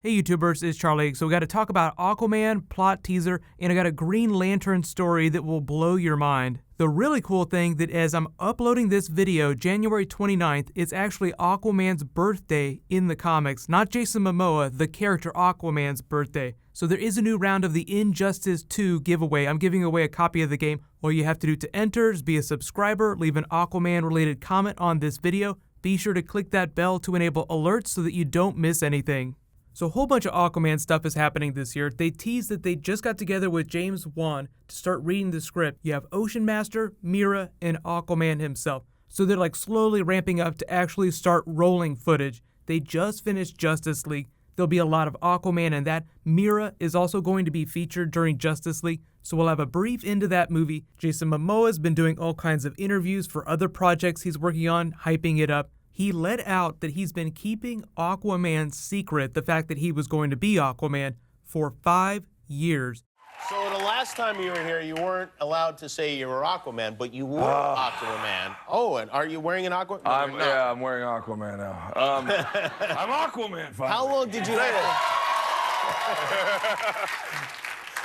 Hey YouTubers, it's Charlie. So we got to talk about Aquaman, plot teaser, and I got a Green Lantern story that will blow your mind. The really cool thing that as I'm uploading this video, January 29th, it's actually Aquaman's birthday in the comics, not Jason Momoa, the character Aquaman's birthday. So there is a new round of the Injustice 2 giveaway. I'm giving away a copy of the game. All you have to do to enter is be a subscriber, leave an Aquaman related comment on this video. Be sure to click that bell to enable alerts so that you don't miss anything. So a whole bunch of Aquaman stuff is happening this year. They teased that they just got together with James Wan to start reading the script. You have Ocean Master, Mera, and Aquaman himself. So they're like slowly ramping up to actually start rolling footage. They just finished Justice League. There'll be a lot of Aquaman in that. Mera is also going to be featured during Justice League. So we'll have a brief into that movie. Jason Momoa has been doing all kinds of interviews for other projects he's working on, hyping it up. He let out that he's been keeping Aquaman's secret, the fact that he was going to be Aquaman, for 5 years. So the last time you were here, you weren't allowed to say you were Aquaman, but you were Aquaman. Oh, and are you wearing an Aquaman? No, yeah, I'm wearing Aquaman now. I'm Aquaman, finally. How long did you have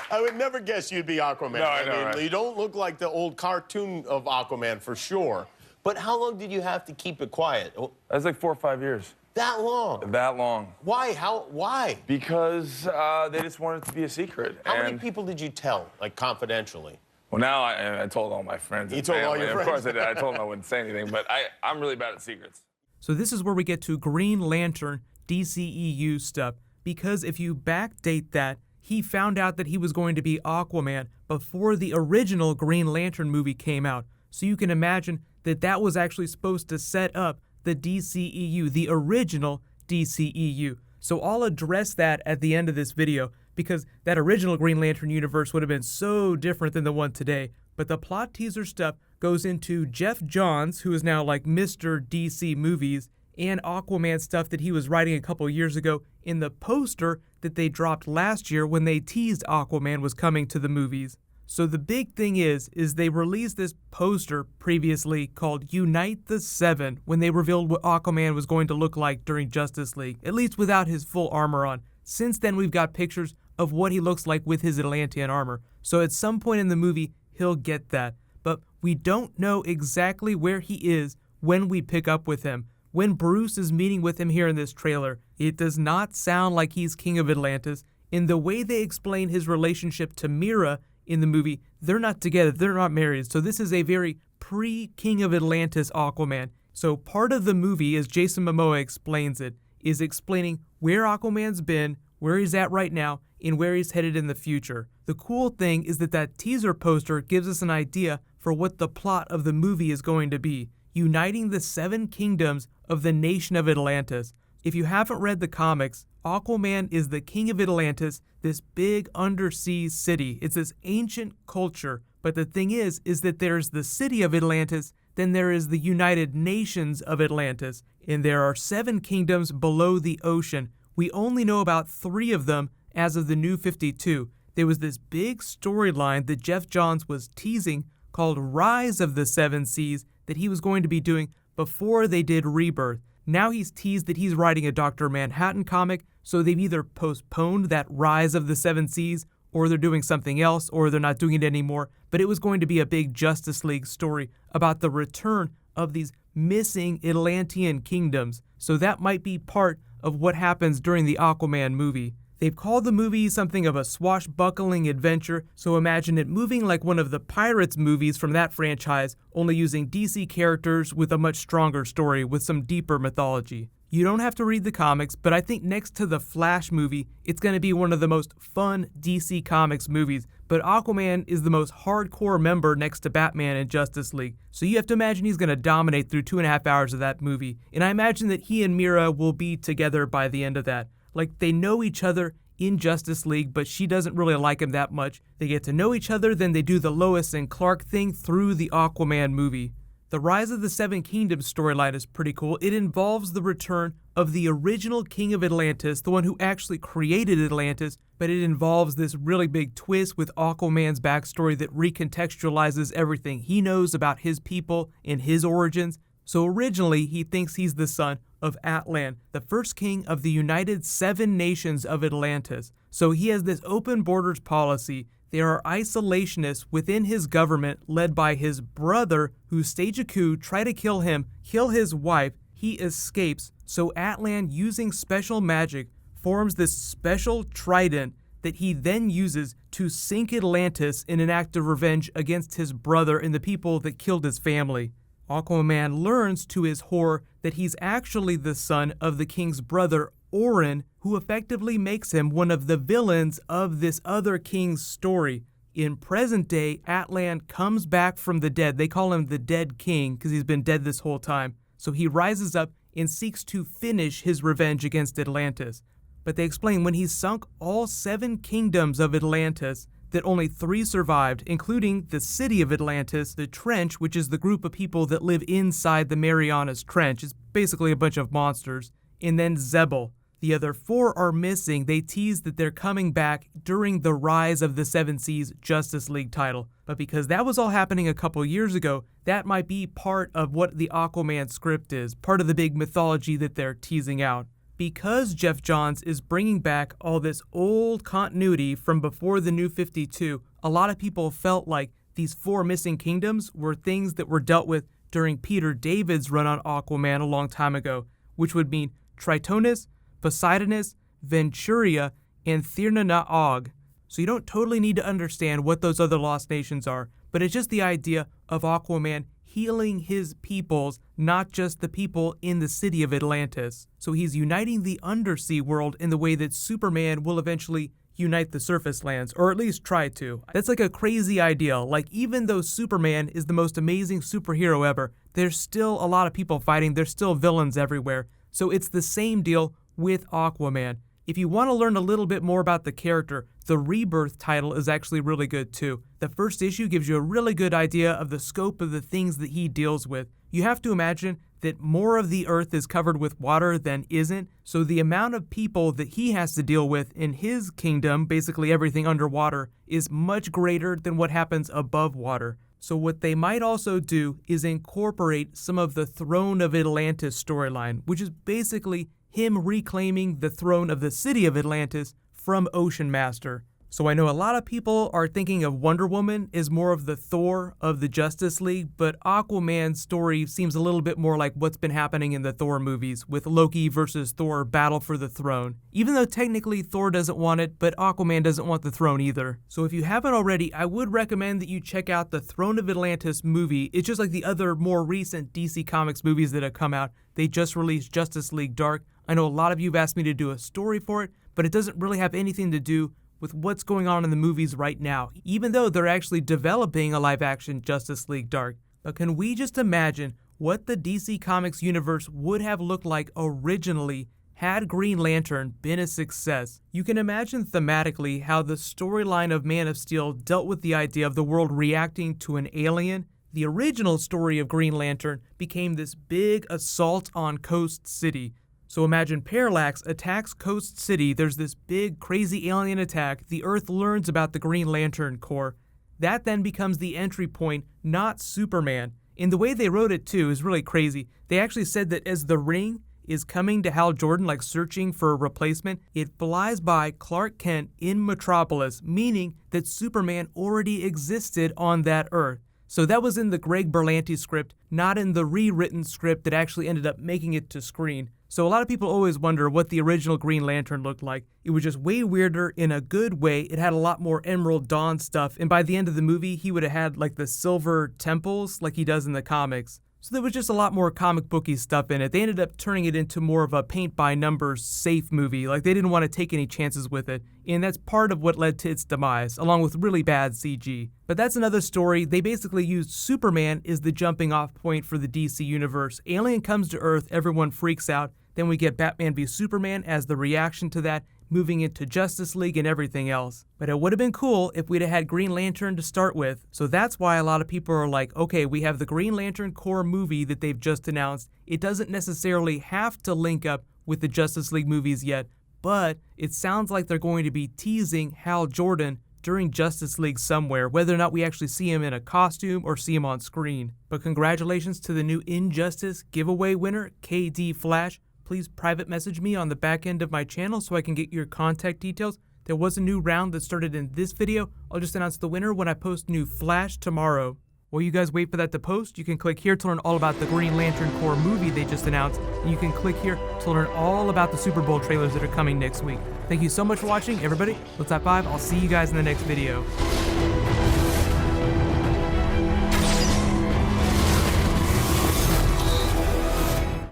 I would never guess you'd be Aquaman. No, I know, right? You don't look like the old cartoon of Aquaman, for sure. But how long did you have to keep it quiet? That's like 4 or 5 years. That long? That long. Why? Why? Because they just wanted it to be a secret. How many people did you tell, like, confidentially? Well, now I told all my friends. You told all your friends? Of course I did. I told them I wouldn't say anything, but I'm really bad at secrets. So this is where we get to Green Lantern DCEU stuff. Because if you backdate that, he found out that he was going to be Aquaman before the original Green Lantern movie came out. So you can imagine that was actually supposed to set up the DCEU, the original DCEU. So I'll address that at the end of this video because that original Green Lantern universe would have been so different than the one today. But the plot teaser stuff goes into Jeff Johns, who is now like Mr. DC Movies, and Aquaman stuff that he was writing a couple years ago in the poster that they dropped last year when they teased Aquaman was coming to the movies. So the big thing is they released this poster previously called Unite the Seven when they revealed what Aquaman was going to look like during Justice League, at least without his full armor on. Since then, we've got pictures of what he looks like with his Atlantean armor. So at some point in the movie, he'll get that. But we don't know exactly where he is when we pick up with him. When Bruce is meeting with him here in this trailer, it does not sound like he's King of Atlantis. In the way they explain his relationship to Mera in the movie, they're not together, they're not married, so this is a very pre-King of Atlantis Aquaman. So part of the movie, as Jason Momoa explains it, is explaining where Aquaman's been, where he's at right now, and where he's headed in the future. The cool thing is that teaser poster gives us an idea for what the plot of the movie is going to be, uniting the 7 kingdoms of the nation of Atlantis. If you haven't read the comics, Aquaman is the king of Atlantis, this big undersea city. It's this ancient culture, but the thing is that there's the city of Atlantis, then there is the United Nations of Atlantis, and there are 7 kingdoms below the ocean. We only know about 3 of them as of the New 52. There was this big storyline that Jeff Johns was teasing called Rise of the 7 Seas that he was going to be doing before they did Rebirth. Now he's teased that he's writing a Dr. Manhattan comic, so they've either postponed that Rise of the 7 Seas, or they're doing something else, or they're not doing it anymore. But it was going to be a big Justice League story about the return of these missing Atlantean kingdoms. So that might be part of what happens during the Aquaman movie. They've called the movie something of a swashbuckling adventure, so imagine it moving like one of the Pirates movies from that franchise, only using DC characters with a much stronger story with some deeper mythology. You don't have to read the comics, but I think next to the Flash movie, it's going to be one of the most fun DC Comics movies, but Aquaman is the most hardcore member next to Batman and Justice League, so you have to imagine he's going to dominate through 2.5 hours of that movie, and I imagine that he and Mera will be together by the end of that. Like, they know each other in Justice League, but she doesn't really like him that much. They get to know each other, then they do the Lois and Clark thing through the Aquaman movie. The Rise of the 7 Kingdoms storyline is pretty cool. It involves the return of the original King of Atlantis, the one who actually created Atlantis, but it involves this really big twist with Aquaman's backstory that recontextualizes everything he knows about his people and his origins. So originally, he thinks he's the son of Atlan, the first king of the United Seven Nations of Atlantis. So he has this open borders policy. There are isolationists within his government led by his brother who stage a coup, try to kill him, kill his wife. He escapes. So Atlan, using special magic, forms this special trident that he then uses to sink Atlantis in an act of revenge against his brother and the people that killed his family. Aquaman learns to his horror that he's actually the son of the king's brother, Orin, who effectively makes him one of the villains of this other king's story. In present day, Atlan comes back from the dead. They call him the Dead King because he's been dead this whole time. So he rises up and seeks to finish his revenge against Atlantis. But they explain when he sunk all 7 kingdoms of Atlantis, that only 3 survived, including the city of Atlantis, the Trench, which is the group of people that live inside the Marianas Trench. It's basically a bunch of monsters. And then Zebel. The other 4 are missing. They tease that they're coming back during the Rise of the Seven Seas Justice League title. But because that was all happening a couple years ago, that might be part of what the Aquaman script is, part of the big mythology that they're teasing out. Because Jeff Johns is bringing back all this old continuity from before the New 52, a lot of people felt like these 4 missing kingdoms were things that were dealt with during Peter David's run on Aquaman a long time ago, which would mean Tritonus, Poseidonus, Venturia, and Thirna-na-Og. So you don't totally need to understand what those other lost nations are, but it's just the idea of Aquaman healing his peoples, not just the people in the city of Atlantis. So he's uniting the undersea world in the way that Superman will eventually unite the surface lands, or at least try to. That's like a crazy idea. Like, even though Superman is the most amazing superhero ever, there's still a lot of people fighting, there's still villains everywhere. So it's the same deal with Aquaman. If you want to learn a little bit more about the character, the Rebirth title is actually really good too. The first issue gives you a really good idea of the scope of the things that he deals with. You have to imagine that more of the earth is covered with water than isn't, so the amount of people that he has to deal with in his kingdom, basically everything underwater, is much greater than what happens above water. So what they might also do is incorporate some of the Throne of Atlantis storyline, which is basically him reclaiming the throne of the city of Atlantis from Ocean Master. So I know a lot of people are thinking of Wonder Woman as more of the Thor of the Justice League, but Aquaman's story seems a little bit more like what's been happening in the Thor movies, with Loki versus Thor battle for the throne. Even though technically Thor doesn't want it, but Aquaman doesn't want the throne either. So if you haven't already, I would recommend that you check out the Throne of Atlantis movie. It's just like the other more recent DC Comics movies that have come out. They just released Justice League Dark. I know a lot of you have asked me to do a story for it, but it doesn't really have anything to do with what's going on in the movies right now, even though they're actually developing a live-action Justice League Dark. But can we just imagine what the DC Comics universe would have looked like originally had Green Lantern been a success? You can imagine thematically how the storyline of Man of Steel dealt with the idea of the world reacting to an alien. The original story of Green Lantern became this big assault on Coast City. So imagine Parallax attacks Coast City, there's this big crazy alien attack, the Earth learns about the Green Lantern Corps. That then becomes the entry point, not Superman. And the way they wrote it too is really crazy. They actually said that as the Ring is coming to Hal Jordan, like searching for a replacement, it flies by Clark Kent in Metropolis, meaning that Superman already existed on that Earth. So that was in the Greg Berlanti script, not in the rewritten script that actually ended up making it to screen. So a lot of people always wonder what the original Green Lantern looked like. It was just way weirder in a good way. It had a lot more Emerald Dawn stuff, and by the end of the movie, he would have had like the silver temples like he does in the comics. So there was just a lot more comic booky stuff in it. They ended up turning it into more of a paint-by-numbers safe movie. Like, they didn't want to take any chances with it. And that's part of what led to its demise, along with really bad CG. But that's another story. They basically used Superman as the jumping-off point for the DC universe. Alien comes to Earth, everyone freaks out. Then we get Batman v Superman as the reaction to that, moving into Justice League and everything else. But it would have been cool if we'd have had Green Lantern to start with. So that's why a lot of people are like, okay, we have the Green Lantern Corps movie that they've just announced. It doesn't necessarily have to link up with the Justice League movies yet, but it sounds like they're going to be teasing Hal Jordan during Justice League somewhere, whether or not we actually see him in a costume or see him on screen. But congratulations to the new Injustice giveaway winner, KD Flash. Please private message me on the back end of my channel so I can get your contact details. There was a new round that started in this video. I'll just announce the winner when I post new Flash tomorrow. While you guys wait for that to post, you can click here to learn all about the Green Lantern Corps movie they just announced, and you can click here to learn all about the Super Bowl trailers that are coming next week. Thank you so much for watching, everybody. Let's high five. I'll see you guys in the next video.